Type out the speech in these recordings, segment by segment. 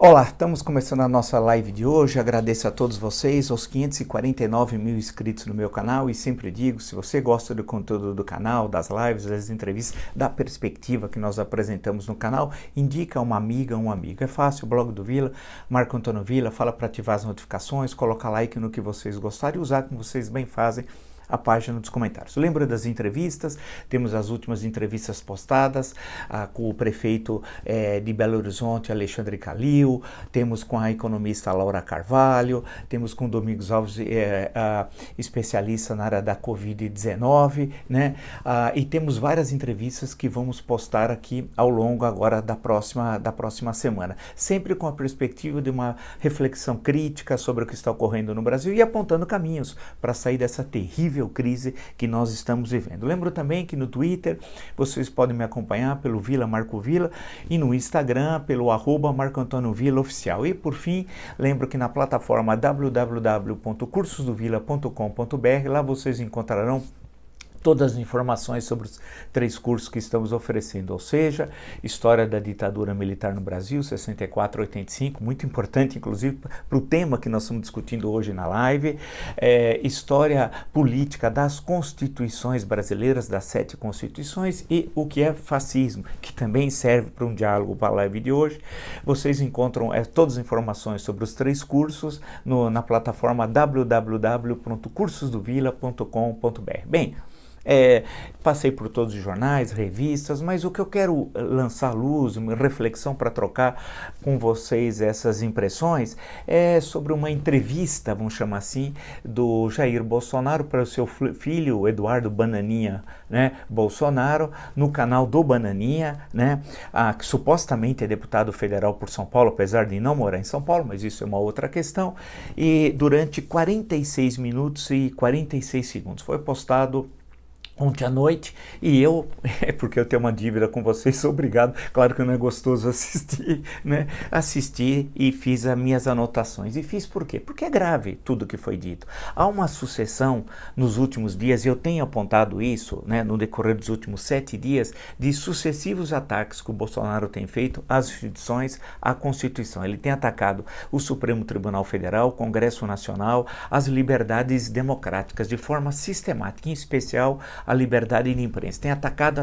Olá, estamos começando a nossa live de hoje. Agradeço a todos vocês, aos 549 mil inscritos no meu canal, e sempre digo, se você gosta do conteúdo do canal, das lives, das entrevistas, da perspectiva que nós apresentamos no canal, indica uma amiga, um amigo. É fácil, o blog do Vila, Marco Antônio Vila, fala para ativar as notificações, colocar like no que vocês gostarem e usar como vocês bem fazem a página dos comentários. Lembra das entrevistas? Temos as últimas entrevistas postadas com o prefeito de Belo Horizonte, Alexandre Calil, temos com a economista Laura Carvalho, temos com Domingos Alves, especialista na área da Covid-19, né? E temos várias entrevistas que vamos postar aqui ao longo agora da próxima semana, sempre com a perspectiva de uma reflexão crítica sobre o que está ocorrendo no Brasil e apontando caminhos para sair dessa terrível crise que nós estamos vivendo. Lembro também que no Twitter vocês podem me acompanhar pelo Vila Marco Vila e no Instagram pelo @MarcoAntônioVilaOficial. E por fim, lembro que na plataforma www.cursosdovila.com.br, lá vocês encontrarão todas as informações sobre os 3 cursos que estamos oferecendo, ou seja, História da Ditadura Militar no Brasil, 64 a 85, muito importante, inclusive, para o tema que nós estamos discutindo hoje na live, História Política das Constituições Brasileiras, das 7 Constituições, e o que é fascismo, que também serve para um diálogo para a live de hoje. Vocês encontram todas as informações sobre os 3 cursos na plataforma www.cursosdovila.com.br. Bem, passei por todos os jornais, revistas, mas o que eu quero lançar à luz, uma reflexão para trocar com vocês essas impressões, é sobre uma entrevista, vamos chamar assim, do Jair Bolsonaro para o seu filho Eduardo Bananinha, né, Bolsonaro, no canal do Bananinha, né, que supostamente é deputado federal por São Paulo, apesar de não morar em São Paulo, mas isso é uma outra questão, e durante 46 minutos e 46 segundos foi postado ontem à noite, e eu, porque eu tenho uma dívida com vocês, sou obrigado, claro que não é gostoso assistir, né? Assisti e fiz as minhas anotações. E fiz por quê? Porque é grave tudo que foi dito. Há uma sucessão nos últimos dias, e eu tenho apontado isso, né, no decorrer dos últimos 7 dias, de sucessivos ataques que o Bolsonaro tem feito às instituições, à Constituição. Ele tem atacado o Supremo Tribunal Federal, o Congresso Nacional, as liberdades democráticas de forma sistemática, em especial a liberdade de imprensa. Tem atacado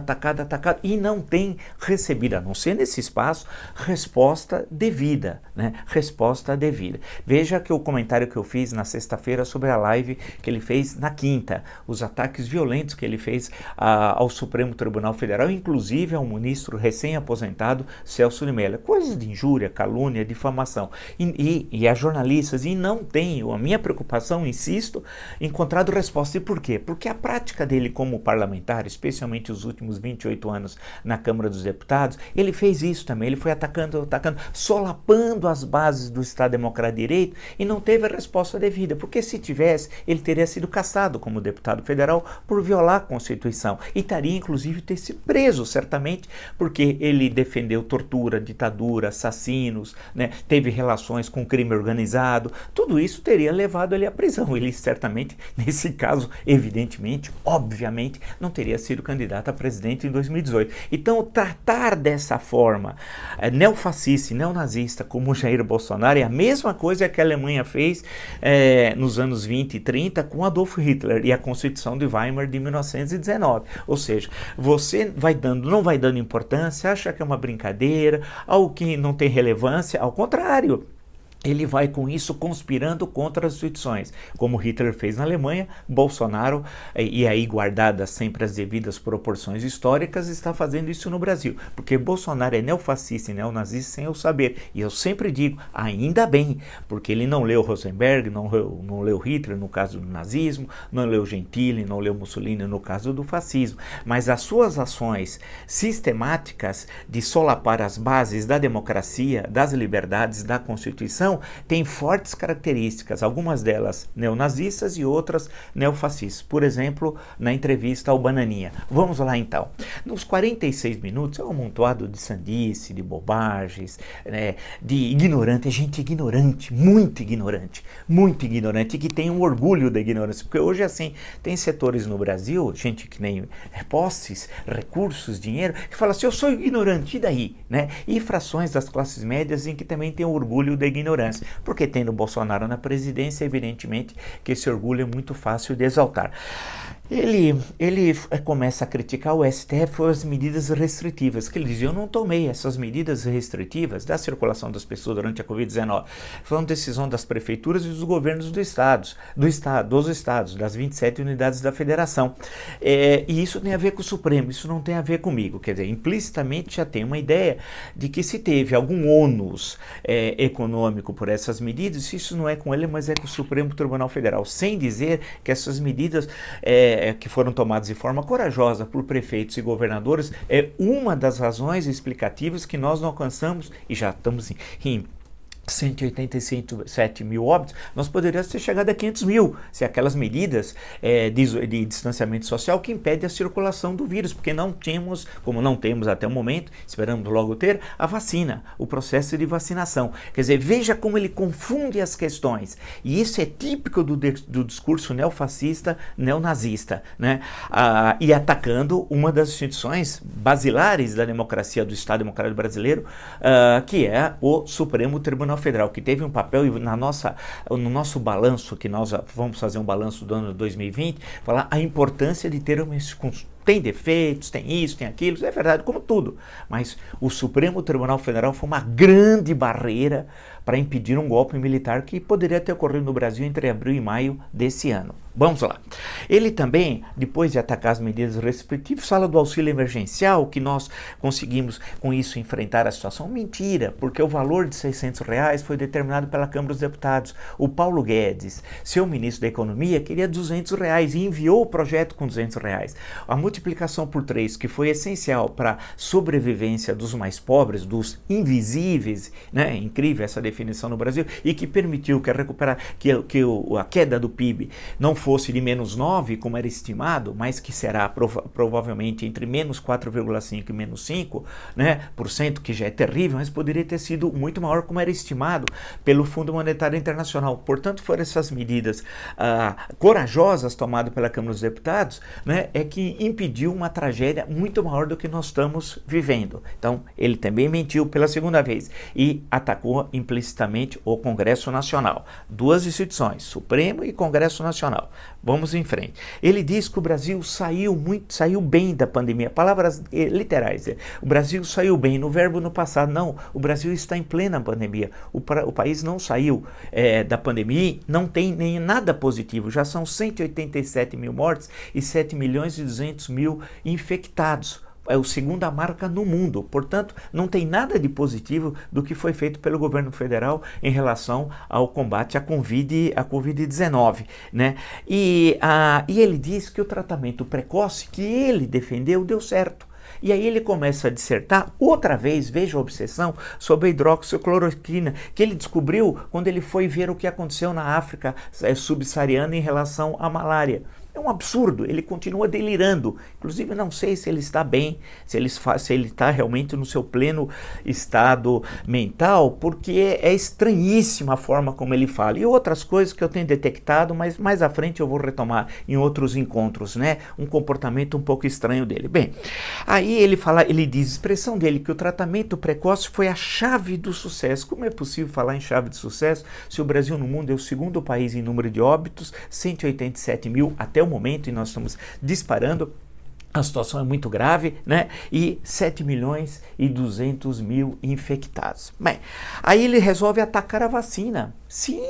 e não tem recebido, a não ser nesse espaço, resposta devida, né? Resposta devida. Veja que o comentário que eu fiz na sexta-feira sobre a live que ele fez na quinta, os ataques violentos que ele fez ao Supremo Tribunal Federal, inclusive ao ministro recém-aposentado Celso de Mello. Coisas de injúria, calúnia, difamação. E a jornalistas, e não tenho, a minha preocupação, insisto, encontrado resposta. E por quê? Porque a prática dele como parlamentar, especialmente os últimos 28 anos na Câmara dos Deputados, ele fez isso também, ele foi atacando, solapando as bases do Estado Democrático de Direito e não teve a resposta devida, porque se tivesse, ele teria sido cassado como deputado federal por violar a Constituição e estaria inclusive ter sido preso, certamente, porque ele defendeu tortura, ditadura, assassinos, né, teve relações com crime organizado, tudo isso teria levado ele à prisão. Ele certamente, nesse caso, evidentemente, obviamente, não teria sido candidato a presidente em 2018. Então, tratar dessa forma neofascista e neonazista como o Jair Bolsonaro é a mesma coisa que a Alemanha fez nos anos 20 e 30 com Adolf Hitler e a Constituição de Weimar de 1919. Ou seja, você não vai dando importância, acha que é uma brincadeira, algo que não tem relevância, ao contrário. Ele vai com isso conspirando contra as instituições, como Hitler fez na Alemanha. Bolsonaro, e aí guardadas sempre as devidas proporções históricas, está fazendo isso no Brasil, porque Bolsonaro é neofascista e neonazista sem eu saber, e eu sempre digo, ainda bem, porque ele não leu Rosenberg, não leu Hitler no caso do nazismo, não leu Gentili, não leu Mussolini no caso do fascismo, mas as suas ações sistemáticas de solapar as bases da democracia, das liberdades, da Constituição, oposição tem fortes características, algumas delas neonazistas e outras neofascistas. Por exemplo, na entrevista ao Bananinha. Vamos lá então. Nos 46 minutos é um amontoado de sandice, de bobagens, né, de ignorante, é gente ignorante, muito ignorante, que tem um orgulho da ignorância, porque hoje assim, tem setores no Brasil, gente que nem posses, recursos, dinheiro, que fala assim, eu sou ignorante, e daí? Né? E frações das classes médias em que também tem orgulho da ignorância, porque tendo Bolsonaro na presidência, evidentemente que esse orgulho é muito fácil de exaltar. Ele começa a criticar o STF as medidas restritivas, que ele diz, eu não tomei essas medidas restritivas da circulação das pessoas durante a Covid-19. Foi uma decisão das prefeituras e dos governos dos estados, das 27 unidades da federação. E isso tem a ver com o Supremo, isso não tem a ver comigo. Quer dizer, implicitamente já tem uma ideia de que se teve algum ônus econômico por essas medidas, isso não é com ele, mas é com o Supremo Tribunal Federal, sem dizer que essas medidas que foram tomadas de forma corajosa por prefeitos e governadores, é uma das razões explicativas que nós não alcançamos, e já estamos em 187 mil óbitos, nós poderíamos ter chegado a 500 mil, se aquelas medidas de distanciamento social que impedem a circulação do vírus, porque não temos, como não temos até o momento, esperamos logo ter, a vacina, o processo de vacinação. Quer dizer, veja como ele confunde as questões, e isso é típico do discurso neofascista, neonazista, né? E atacando uma das instituições basilares da democracia do Estado Democrático Brasileiro, que é o Supremo Tribunal Federal, que teve um papel no nosso balanço, que nós vamos fazer um balanço do ano de 2020, falar a importância de ter tem defeitos, tem isso, tem aquilo, é verdade, como tudo, mas o Supremo Tribunal Federal foi uma grande barreira para impedir um golpe militar que poderia ter ocorrido no Brasil entre abril e maio desse ano. Vamos lá. Ele também, depois de atacar as medidas restritivas, fala do auxílio emergencial, que nós conseguimos com isso enfrentar a situação. Mentira, porque o valor de R$600 foi determinado pela Câmara dos Deputados. O Paulo Guedes, seu ministro da Economia, queria R$200 e enviou o projeto com R$200. A multiplicação por 3, que foi essencial para a sobrevivência dos mais pobres, dos invisíveis, né? Incrível essa definição no Brasil, e que permitiu que a queda do PIB não fosse de menos 9, como era estimado, mas que será provavelmente entre menos 4,5 e menos 5, né, por cento, que já é terrível, mas poderia ter sido muito maior, como era estimado pelo Fundo Monetário Internacional. Portanto, foram essas medidas corajosas tomadas pela Câmara dos Deputados, né, que impediu uma tragédia muito maior do que nós estamos vivendo. Então, ele também mentiu pela segunda vez e atacou implicitamente o Congresso Nacional. Duas instituições, Supremo e Congresso Nacional. Vamos em frente. Ele diz que o Brasil saiu bem da pandemia. Palavras literais. O Brasil saiu bem. No verbo no passado, não. O Brasil está em plena pandemia. O país não saiu da pandemia, não tem nem nada positivo. Já são 187 mil mortes e 7.200.000 infectados. É a segunda marca no mundo, portanto, não tem nada de positivo do que foi feito pelo governo federal em relação ao combate à Covid-19, né? E ele diz que o tratamento precoce que ele defendeu deu certo. E aí ele começa a dissertar outra vez, veja a obsessão, sobre a hidroxicloroquina, que ele descobriu quando ele foi ver o que aconteceu na África subsaariana em relação à malária. É um absurdo, ele continua delirando. Inclusive, não sei se ele está bem, se ele está realmente no seu pleno estado mental, porque é estranhíssima a forma como ele fala. E outras coisas que eu tenho detectado, mas mais à frente eu vou retomar em outros encontros, né? Um comportamento um pouco estranho dele. Bem, aí ele diz, expressão dele, que o tratamento precoce foi a chave do sucesso. Como é possível falar em chave de sucesso se o Brasil no mundo é o segundo país em número de óbitos, 187 mil até o momento, e nós estamos disparando, a situação é muito grave, né? E 7.200.000 infectados. Bem, aí ele resolve atacar a vacina. Sim,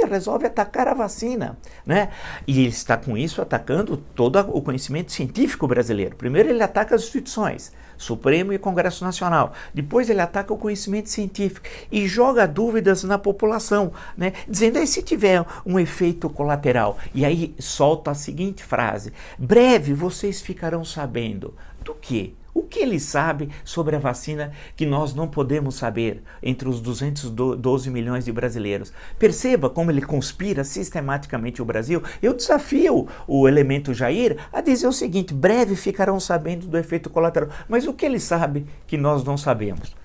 resolve atacar a vacina, né? E ele está com isso atacando todo o conhecimento científico brasileiro. Primeiro ele ataca as instituições, Supremo e Congresso Nacional. Depois ele ataca o conhecimento científico e joga dúvidas na população, né? Dizendo, se tiver um efeito colateral. E aí solta a seguinte frase: breve vocês ficarão sabendo. Do quê? O que ele sabe sobre a vacina que nós não podemos saber entre os 212 milhões de brasileiros? Perceba como ele conspira sistematicamente o Brasil. Eu desafio o elemento Jair a dizer o seguinte: breve ficarão sabendo do efeito colateral. Mas o que ele sabe que nós não sabemos?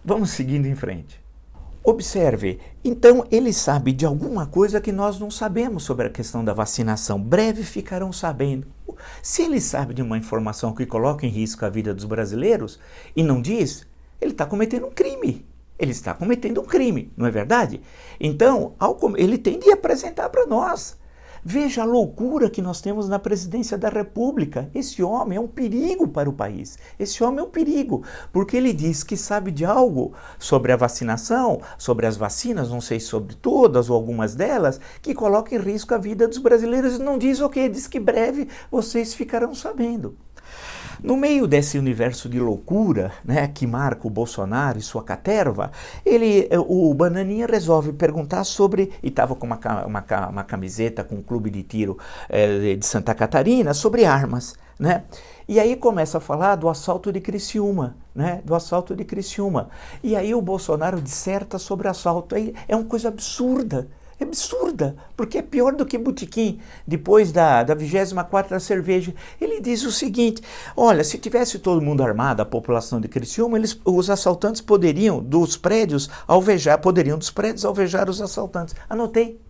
Vamos seguindo em frente. Observe, então ele sabe de alguma coisa que nós não sabemos sobre a questão da vacinação. Breve ficarão sabendo. Se ele sabe de uma informação que coloca em risco a vida dos brasileiros e não diz, ele está cometendo um crime. Ele está cometendo um crime, não é verdade? Então, ele tem de apresentar para nós. Veja a loucura que nós temos na presidência da República. Esse homem é um perigo para o país. Esse homem é um perigo, porque ele diz que sabe de algo sobre a vacinação, sobre as vacinas, não sei sobre todas ou algumas delas, que coloca em risco a vida dos brasileiros e não diz o quê? Diz que breve vocês ficarão sabendo. No meio desse universo de loucura, né, que marca o Bolsonaro e sua caterva, o Bananinha resolve perguntar sobre, e estava com uma camiseta com um clube de tiro de Santa Catarina, sobre armas, né? E aí começa a falar do assalto de Criciúma, né? Do assalto de Criciúma. E aí o Bolsonaro disserta sobre assalto. Aí é uma coisa absurda. É absurda, porque é pior do que botequim, depois da 24ª cerveja. Ele diz o seguinte: olha, se tivesse todo mundo armado, a população de Criciúma, os assaltantes poderiam dos prédios alvejar os assaltantes. Anotei.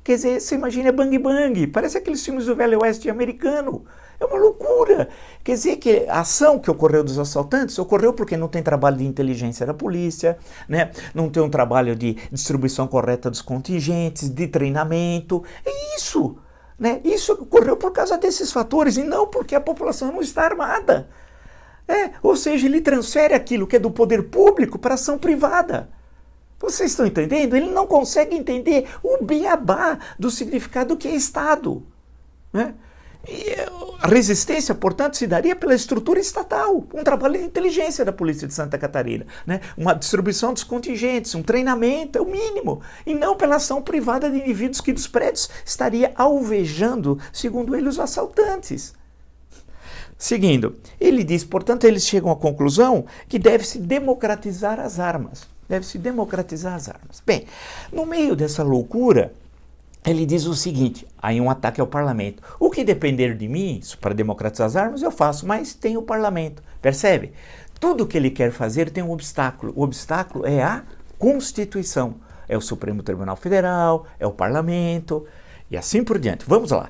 Quer dizer, você imagina Bang Bang, parece aqueles filmes do Velho Oeste americano. É uma loucura. Quer dizer que a ação que ocorreu dos assaltantes ocorreu porque não tem trabalho de inteligência da polícia, né? Não tem um trabalho de distribuição correta dos contingentes, de treinamento. É isso, né? Isso ocorreu por causa desses fatores e não porque a população não está armada. Ou seja, ele transfere aquilo que é do poder público para a ação privada. Vocês estão entendendo? Ele não consegue entender o beabá do significado que é Estado, né? E a resistência, portanto, se daria pela estrutura estatal, um trabalho de inteligência da Polícia de Santa Catarina, né? Uma distribuição dos contingentes, um treinamento, é o mínimo, e não pela ação privada de indivíduos que dos prédios estaria alvejando, segundo ele, os assaltantes. Seguindo, ele diz, portanto, eles chegam à conclusão que deve-se democratizar as armas. Deve-se democratizar as armas. Bem, no meio dessa loucura, ele diz o seguinte, aí um ataque ao parlamento. O que depender de mim, para democratizar as armas, eu faço, mas tem o parlamento. Percebe? Tudo que ele quer fazer tem um obstáculo. O obstáculo é a Constituição. É o Supremo Tribunal Federal, é o parlamento, e assim por diante. Vamos lá.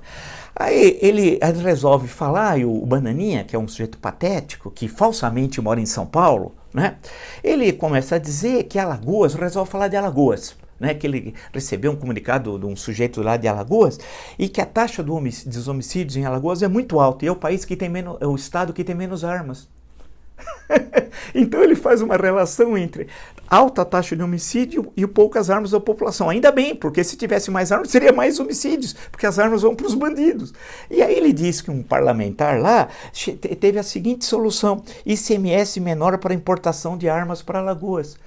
Aí ele resolve falar, e o Bananinha, que é um sujeito patético, que falsamente mora em São Paulo, né? Ele começa a dizer que Alagoas, resolve falar de Alagoas. Né, que ele recebeu um comunicado de um sujeito lá de Alagoas e que a taxa dos homicídios em Alagoas é muito alta e é o país que tem menos, é o estado que tem menos armas. Então ele faz uma relação entre alta taxa de homicídio e poucas armas da população. Ainda bem, porque se tivesse mais armas, seria mais homicídios, porque as armas vão para os bandidos. E aí ele diz que um parlamentar lá teve a seguinte solução: ICMS menor para importação de armas para Alagoas.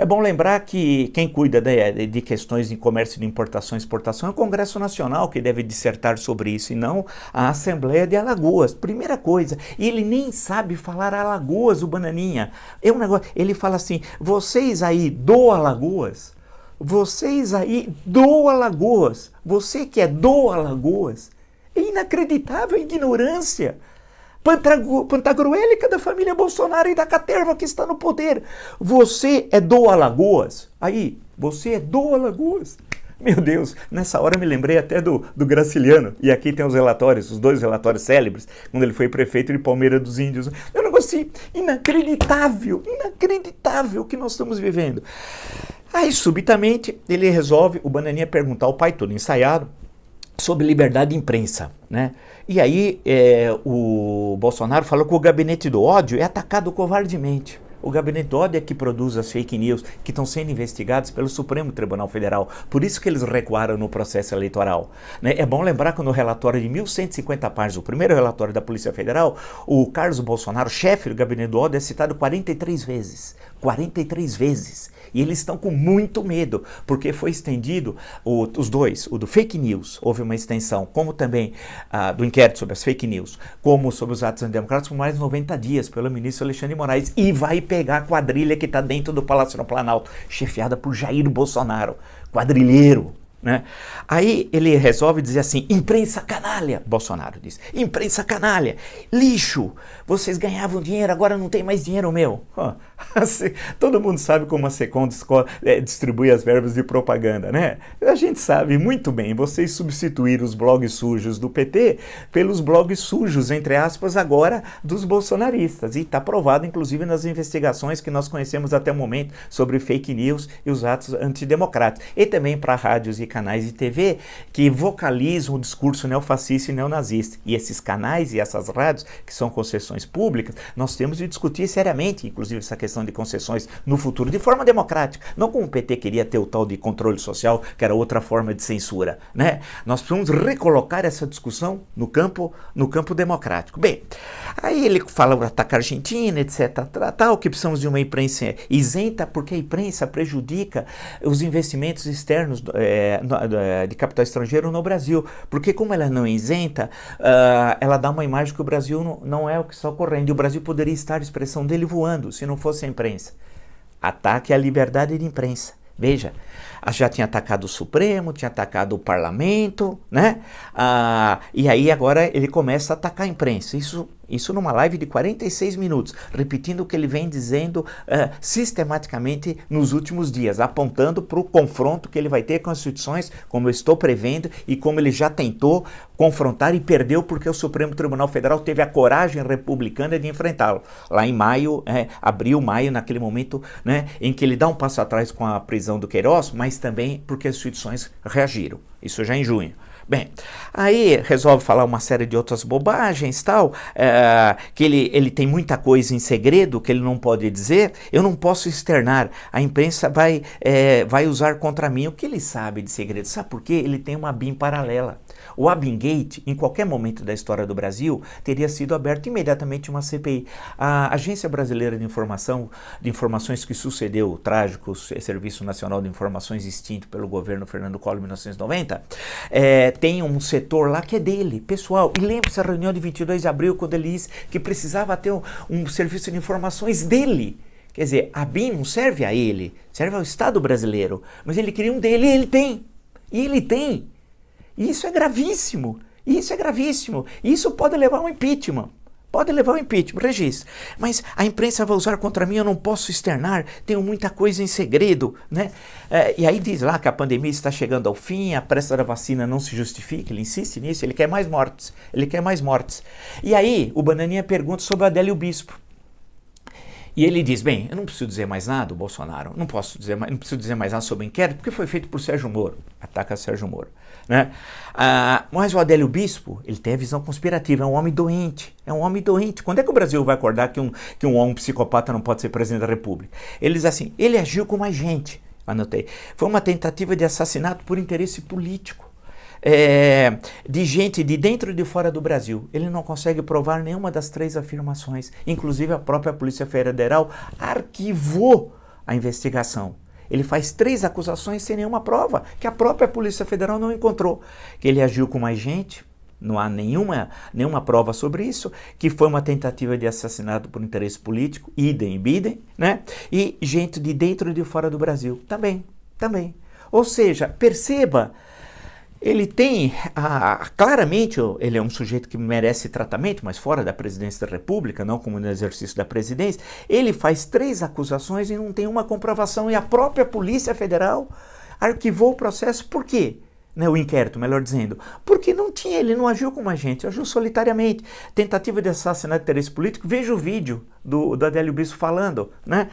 É bom lembrar que quem cuida de questões de comércio de importação e exportação é o Congresso Nacional, que deve dissertar sobre isso, e não a Assembleia de Alagoas. Primeira coisa, ele nem sabe falar Alagoas, o Bananinha. É um negócio, ele fala assim, vocês aí do Alagoas, você que é do Alagoas, é inacreditável a ignorância pantagruélica da família Bolsonaro e da caterva que está no poder. Você é do Alagoas. Aí, você é do Alagoas. Meu Deus, nessa hora eu me lembrei até do Graciliano. E aqui tem os relatórios, os dois relatórios célebres, quando ele foi prefeito de Palmeira dos Índios. É um negócio assim, inacreditável o que nós estamos vivendo. Aí, subitamente, ele resolve, o Bananinha perguntar ao pai, todo ensaiado, sobre liberdade de imprensa, né? E aí o Bolsonaro falou que o gabinete do ódio é atacado covardemente. O gabinete do ódio é que produz as fake news que estão sendo investigadas pelo Supremo Tribunal Federal. Por isso que eles recuaram no processo eleitoral, né? É bom lembrar que no relatório de 1.150 páginas, o primeiro relatório da Polícia Federal, o Carlos Bolsonaro, chefe do gabinete do ódio, é citado 43 vezes. 43 vezes. E eles estão com muito medo, porque foi estendido os dois, o do fake news, houve uma extensão, como também do inquérito sobre as fake news, como sobre os atos antidemocráticos, por mais de 90 dias pelo ministro Alexandre de Moraes, e vai pegar a quadrilha que está dentro do Palácio do Planalto, chefiada por Jair Bolsonaro, quadrilheiro. Né? Aí ele resolve dizer assim: imprensa canalha, Bolsonaro diz, imprensa canalha, lixo, vocês ganhavam dinheiro, agora não tem mais dinheiro meu. Assim, todo mundo sabe como a Secom distribui as verbas de propaganda, né? A gente sabe muito bem, vocês substituíram os blogs sujos do PT pelos blogs sujos, entre aspas, agora dos bolsonaristas, e está provado inclusive nas investigações que nós conhecemos até o momento sobre fake news e os atos antidemocráticos, e também para rádios e canais de TV que vocalizam o discurso neofascista e neonazista. E esses canais e essas rádios, que são concessões públicas, nós temos de discutir seriamente, inclusive essa questão de concessões no futuro, de forma democrática. Não como o PT queria ter o tal de controle social, que era outra forma de censura, né? Nós precisamos recolocar essa discussão no campo democrático. Bem, aí ele fala o ataque à Argentina, etc. Tal, que precisamos de uma imprensa isenta, porque a imprensa prejudica os investimentos externos de capital estrangeiro no Brasil, porque como ela não é isenta, ela dá uma imagem que o Brasil não é o que está ocorrendo, e o Brasil poderia estar, a expressão dele, voando, se não fosse a imprensa. Ataque à liberdade de imprensa. Veja, já tinha atacado o Supremo, tinha atacado o Parlamento, né? E aí agora ele começa a atacar a imprensa. Isso numa live de 46 minutos, repetindo o que ele vem dizendo sistematicamente nos últimos dias, apontando para o confronto que ele vai ter com as instituições, como eu estou prevendo, e como ele já tentou confrontar e perdeu porque o Supremo Tribunal Federal teve a coragem republicana de enfrentá-lo. Lá em maio, abril, maio, naquele momento, né, em que ele dá um passo atrás com a prisão do Queiroz, mas também porque as instituições reagiram. Isso já em junho. Bem, aí resolve falar uma série de outras bobagens, tal, que ele tem muita coisa em segredo que ele não pode dizer, eu não posso externar, a imprensa vai usar contra mim. O que ele sabe de segredo? Sabe por quê? Ele tem uma BIM paralela. O ABIN-Gate, em qualquer momento da história do Brasil, teria sido aberto imediatamente uma CPI. A Agência Brasileira de Informações que sucedeu o trágico Serviço Nacional de Informações extinto pelo governo Fernando Collor em 1990, tem um setor lá que é dele, pessoal. E lembre-se a reunião de 22 de abril, quando ele disse que precisava ter um serviço de informações dele. Quer dizer, a BIM não serve a ele, serve ao Estado brasileiro. Mas ele queria um dele e ele tem. E ele tem. E isso é gravíssimo. Isso é gravíssimo. Isso pode levar a um impeachment. Pode levar ao impeachment, registre. Mas a imprensa vai usar contra mim, eu não posso externar, tenho muita coisa em segredo, né? E aí diz lá que a pandemia está chegando ao fim, a pressa da vacina não se justifica, ele insiste nisso, ele quer mais mortes, E aí o Bananinha pergunta sobre a Adélio Bispo. E ele diz, bem, eu não preciso dizer mais nada, o Bolsonaro, não preciso dizer mais nada sobre o inquérito, porque foi feito por Sérgio Moro, ataca Sérgio Moro, né? Mas o Adélio Bispo, ele tem a visão conspirativa, é um homem doente, Quando é que o Brasil vai acordar que um psicopata não pode ser presidente da República? Ele diz assim, ele agiu com mais gente, anotei, foi uma tentativa de assassinato por interesse político. De gente de dentro e de fora do Brasil. Ele não consegue provar nenhuma das 3 afirmações. Inclusive a própria Polícia Federal arquivou a investigação. Ele faz 3 acusações sem nenhuma prova, que a própria Polícia Federal não encontrou. Que ele agiu com mais gente, não há nenhuma prova sobre isso, que foi uma tentativa de assassinato por interesse político, idem e bidem, né? E gente de dentro e de fora do Brasil, também. Ou seja, perceba, ele tem, claramente, ele é um sujeito que merece tratamento, mas fora da presidência da República, não como no exercício da presidência. Ele faz 3 acusações e não tem uma comprovação, e a própria Polícia Federal arquivou o processo. Por quê? O inquérito, melhor dizendo, porque ele não agiu como agente, agiu solitariamente. Tentativa de assassinato de interesse político, veja o vídeo do Adélio Bispo falando, né?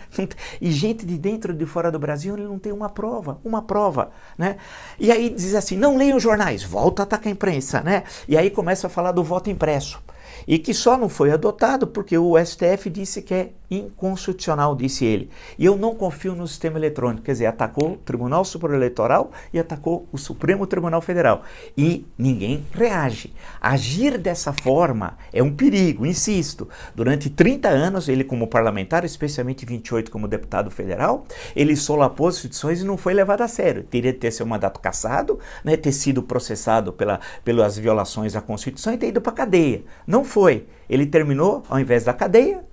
E gente de dentro e de fora do Brasil, ele não tem uma prova, né? E aí diz assim, não leiam jornais, volta a atacar a imprensa, né? E aí começa a falar do voto impresso, e que só não foi adotado porque o STF disse que é inconstitucional, disse ele. E eu não confio no sistema eletrônico. Quer dizer, atacou o Tribunal Superior Eleitoral e atacou o Supremo Tribunal Federal. E ninguém reage. Agir dessa forma é um perigo, insisto. Durante 30 anos, ele como parlamentar, especialmente 28 como deputado federal, ele solapou as instituições e não foi levado a sério. Teria de ter seu mandato cassado, né, ter sido processado pelas violações à Constituição e ter ido para a cadeia. Não foi. Ele terminou, ao invés da cadeia,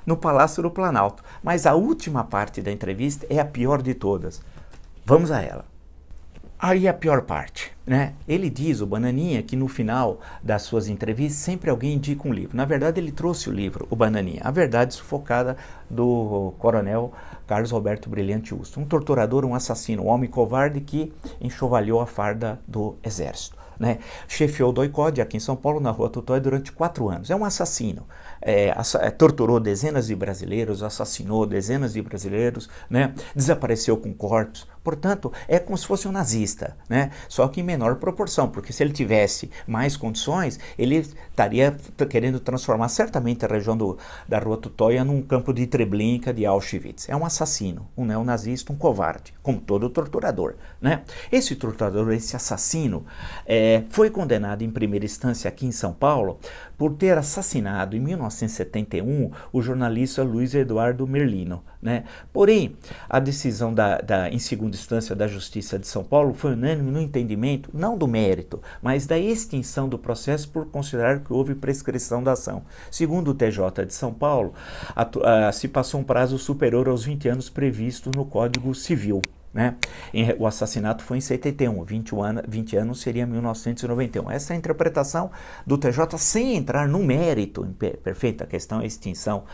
no Palácio do Planalto. Mas a última parte da entrevista é a pior de todas. Vamos a ela. Aí a pior parte, né? Ele diz, o Bananinha, que no final das suas entrevistas sempre alguém indica um livro. Na verdade, ele trouxe o livro, o Bananinha, A Verdade Sufocada, do coronel Carlos Roberto Brilhante Ustra. Um torturador, um assassino, um homem covarde que enxovalhou a farda do exército. Né? Chefiou o DOI-CODE aqui em São Paulo, na Rua Tutóia, durante 4 anos. É um assassino. Torturou dezenas de brasileiros, assassinou dezenas de brasileiros, né? Desapareceu com corpos. Portanto, é como se fosse um nazista, né? Só que em menor proporção, porque se ele tivesse mais condições, ele estaria querendo transformar certamente a região da Rua Tutóia num campo de Treblinka, de Auschwitz. É um assassino, um neonazista, um covarde, como todo torturador, né? Esse torturador, esse assassino, foi condenado em primeira instância aqui em São Paulo por ter assassinado em 1971 o jornalista Luiz Eduardo Merlino, né? Porém, a decisão em segunda instância da Justiça de São Paulo foi unânime no entendimento, não do mérito, mas da extinção do processo por considerar que houve prescrição da ação. Segundo o TJ de São Paulo, se passou um prazo superior aos 20 anos previsto no Código Civil. Né? O assassinato foi em 71, 20 anos seria 1991. Essa é a interpretação do TJ sem entrar no mérito, perfeita, a questão é a extinção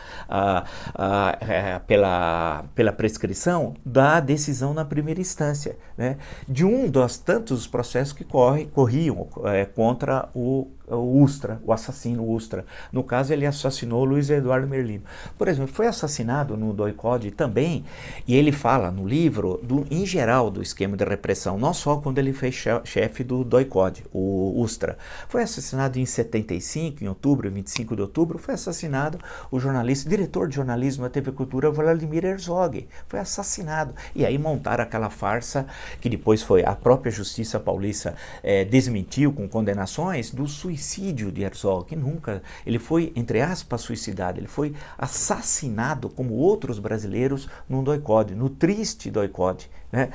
pela prescrição da decisão na primeira instância, né? De um dos tantos processos que corriam contra o Ustra, o assassino Ustra. No caso, ele assassinou Luiz Eduardo Merlino. Por exemplo, foi assassinado no DOI-CODE também, e ele fala no livro, em geral, do esquema de repressão, não só quando ele foi chefe do DOI-CODE, o Ustra. Foi assassinado em 75, em outubro, 25 de outubro, foi assassinado o jornalista, diretor de jornalismo da TV Cultura, Vladimir Herzog. Foi assassinado. E aí montaram aquela farsa, que depois foi a própria Justiça Paulista desmentiu com condenações, do suicídio de Herzog, que nunca, ele foi, entre aspas, suicidado, ele foi assassinado como outros brasileiros no DOI-CODE, no triste DOI-CODE, né?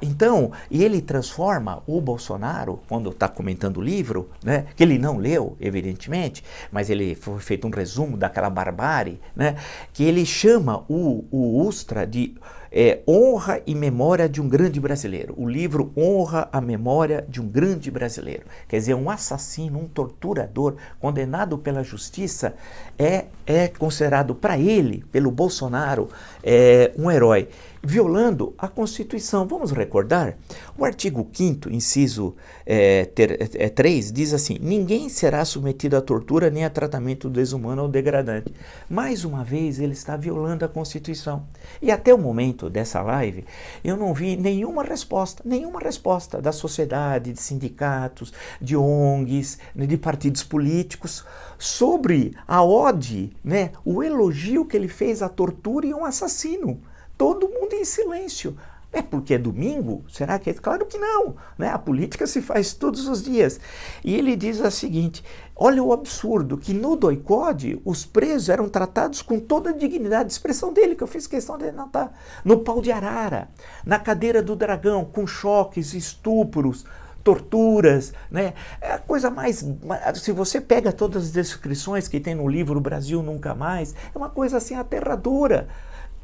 Então, e ele transforma o Bolsonaro, quando está comentando o livro, né, que ele não leu, evidentemente, mas ele foi feito um resumo daquela barbárie, né, que ele chama o Ustra de Honra e Memória de um Grande Brasileiro. O livro honra a memória de um grande brasileiro. Quer dizer, um assassino, um torturador, condenado pela justiça, é considerado para ele, pelo Bolsonaro, um herói, violando a Constituição. Vamos recordar? O artigo 5º, inciso 3, diz assim: ninguém será submetido à tortura nem a tratamento desumano ou degradante. Mais uma vez, ele está violando a Constituição. E até o momento dessa live, eu não vi nenhuma resposta da sociedade, de sindicatos, de ONGs, de partidos políticos, sobre a ode, né, o elogio que ele fez à tortura e a um assassino. Todo mundo em silêncio. É porque é domingo? Será que é? Claro que não, né? A política se faz todos os dias. E ele diz o seguinte: olha o absurdo, que no DOI-CODE os presos eram tratados com toda a dignidade, expressão dele, que eu fiz questão de anotar, no pau de arara, na cadeira do dragão, com choques, estupros, torturas, né? É a coisa mais... Se você pega todas as descrições que tem no livro Brasil Nunca Mais, é uma coisa assim aterradora.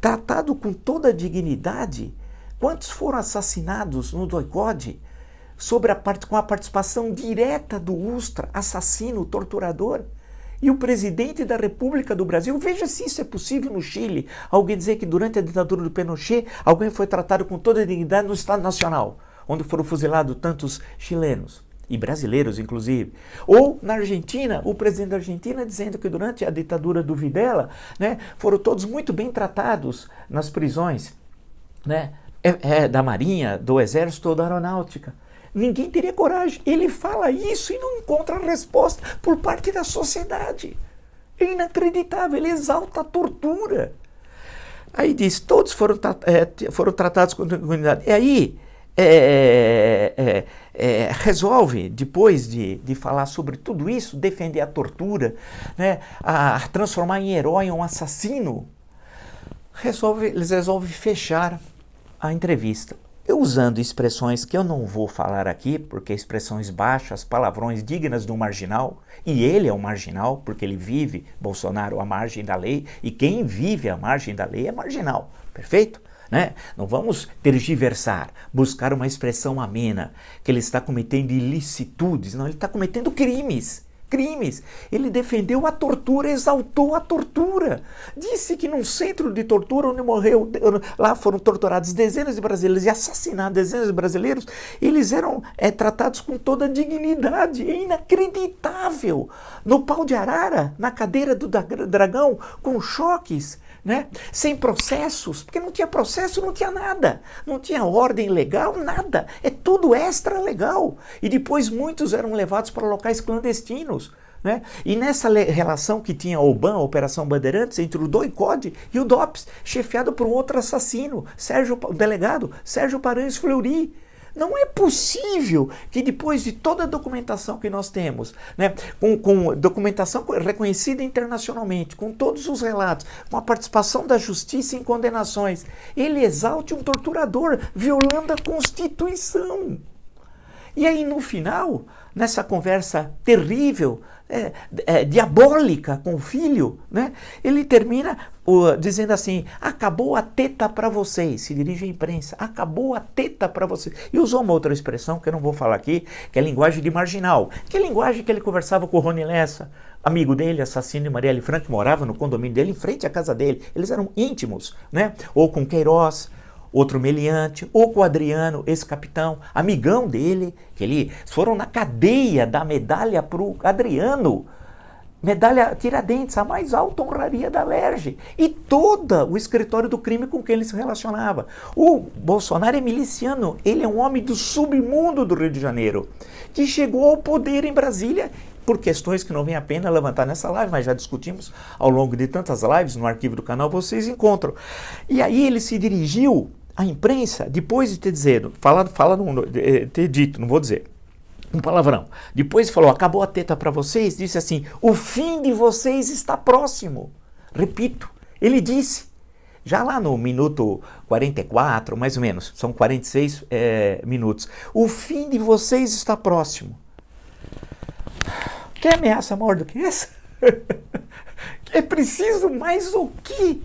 Tratado com toda a dignidade. Quantos foram assassinados no DOI-CODE com a participação direta do Ustra, assassino, torturador? E o presidente da República do Brasil, veja se isso é possível no Chile, alguém dizer que durante a ditadura do Pinochet, alguém foi tratado com toda a dignidade no Estado Nacional, onde foram fuzilados tantos chilenos. E brasileiros, inclusive. Ou na Argentina, o presidente da Argentina dizendo que durante a ditadura do Videla, né, foram todos muito bem tratados nas prisões, né, da Marinha, do Exército ou da Aeronáutica. Ninguém teria coragem. Ele fala isso e não encontra resposta por parte da sociedade. É inacreditável, ele exalta a tortura. Aí diz, todos foram tratados com dignidade. E aí resolve, depois de falar sobre tudo isso, defender a tortura, né, a transformar em herói um assassino, eles resolvem fechar a entrevista. Eu usando expressões que eu não vou falar aqui, porque expressões baixas, palavrões dignas de um marginal, e ele é um marginal, porque ele vive, Bolsonaro, à margem da lei, e quem vive à margem da lei é marginal, perfeito? Né? Não vamos tergiversar, buscar uma expressão amena, que ele está cometendo ilicitudes, não, ele está cometendo crimes. Ele defendeu a tortura, exaltou a tortura. Disse que num centro de tortura onde lá foram torturados dezenas de brasileiros e assassinados dezenas de brasileiros, eles eram tratados com toda a dignidade. É inacreditável. No pau de arara, na cadeira do dragão, com choques, né? Sem processos, porque não tinha processo, não tinha nada, não tinha ordem legal, nada, é tudo extra legal. E depois muitos eram levados para locais clandestinos, né? E nessa relação que tinha a OBAN, a Operação Bandeirantes, entre o DOI-CODE e o DOPS, chefiado por um outro assassino, o delegado Sérgio Paranhos Fleury. Não é possível que depois de toda a documentação que nós temos, né, com documentação reconhecida internacionalmente, com todos os relatos, com a participação da justiça em condenações, ele exalte um torturador, violando a Constituição. E aí no final, nessa conversa terrível, diabólica com o filho, né, ele termina dizendo assim, acabou a teta para vocês, se dirige à imprensa, acabou a teta para vocês. E usou uma outra expressão que eu não vou falar aqui, que é a linguagem de marginal, que é a linguagem que ele conversava com o Rony Lessa, amigo dele, assassino de Marielle Franco, que morava no condomínio dele, em frente à casa dele, eles eram íntimos, né, ou com Queiroz, outro meliante, ou com o Adriano, esse capitão, amigão dele, que eles foram na cadeia dar medalha para o Adriano, medalha Tiradentes, a mais alta honraria da Alerj, e todo o escritório do crime com quem ele se relacionava. O Bolsonaro é miliciano, ele é um homem do submundo do Rio de Janeiro, que chegou ao poder em Brasília, por questões que não vem a pena levantar nessa live, mas já discutimos ao longo de tantas lives, no arquivo do canal vocês encontram. E aí ele se dirigiu à imprensa, depois de ter dito, não vou dizer, um palavrão. Depois falou, acabou a teta para vocês, disse assim, o fim de vocês está próximo. Repito, ele disse, já lá no minuto 44, mais ou menos, são 46 minutos, o fim de vocês está próximo. Quer ameaça maior do que essa? É preciso mais o quê?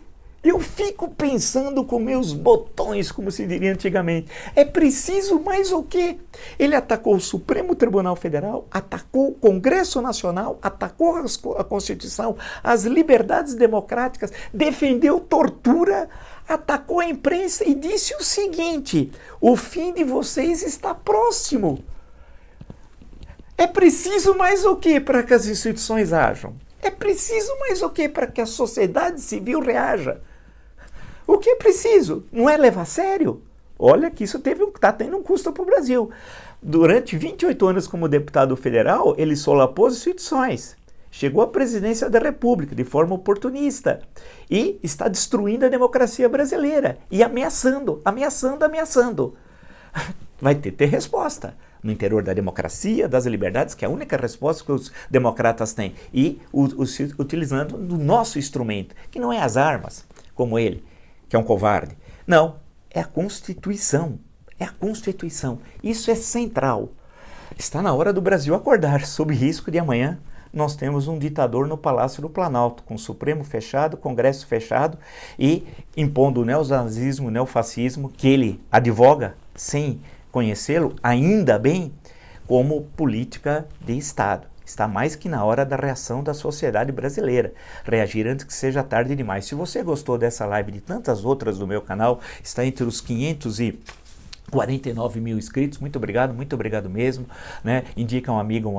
Eu fico pensando com meus botões, como se diria antigamente. É preciso mais o quê? Ele atacou o Supremo Tribunal Federal, atacou o Congresso Nacional, atacou a Constituição, as liberdades democráticas, defendeu tortura, atacou a imprensa e disse o seguinte, o fim de vocês está próximo. É preciso mais o quê para que as instituições ajam? É preciso mais o quê para que a sociedade civil reaja? O que é preciso? Não é levar a sério? Olha que isso está tendo um custo para o Brasil. Durante 28 anos como deputado federal, ele solapou as instituições. Chegou à presidência da República de forma oportunista. E está destruindo a democracia brasileira. E ameaçando. Vai ter resposta. No interior da democracia, das liberdades, que é a única resposta que os democratas têm. E utilizando o nosso instrumento, que não é as armas, como ele, que é um covarde. Não, é a Constituição. É a Constituição. Isso é central. Está na hora do Brasil acordar. Sob risco de amanhã nós temos um ditador no Palácio do Planalto, com o Supremo fechado, Congresso fechado e impondo o neonazismo, o neofascismo, que ele advoga, sem conhecê-lo, ainda bem, como política de Estado. Está mais que na hora da reação da sociedade brasileira. Reagir antes que seja tarde demais. Se você gostou dessa live e de tantas outras do meu canal, está entre os 500 e 49 mil inscritos, muito obrigado mesmo, né? Indica um amigo,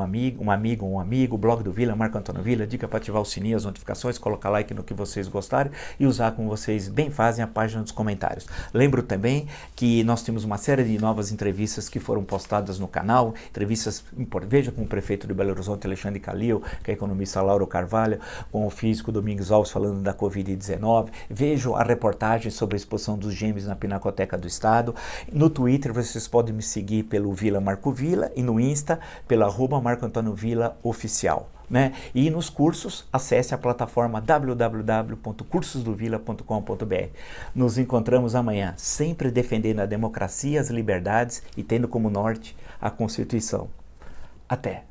o blog do Vila, Marco Antônio Vila, dica para ativar o sininho, as notificações, colocar like no que vocês gostarem e usar como vocês bem fazem a página dos comentários. Lembro também que nós temos uma série de novas entrevistas que foram postadas no canal, entrevistas, veja com o prefeito de Belo Horizonte, Alexandre Calil, com a economista Laura Carvalho, com o físico Domingos Alves falando da Covid-19, vejo a reportagem sobre a exposição dos gêmeos na Pinacoteca do Estado, no Twitter vocês podem me seguir pelo Vila Marco Vila e no Insta pelo @Marco Antônio Vila Oficial. Né? E nos cursos, acesse a plataforma www.cursosdovila.com.br. Nos encontramos amanhã, sempre defendendo a democracia, as liberdades e tendo como norte a Constituição. Até!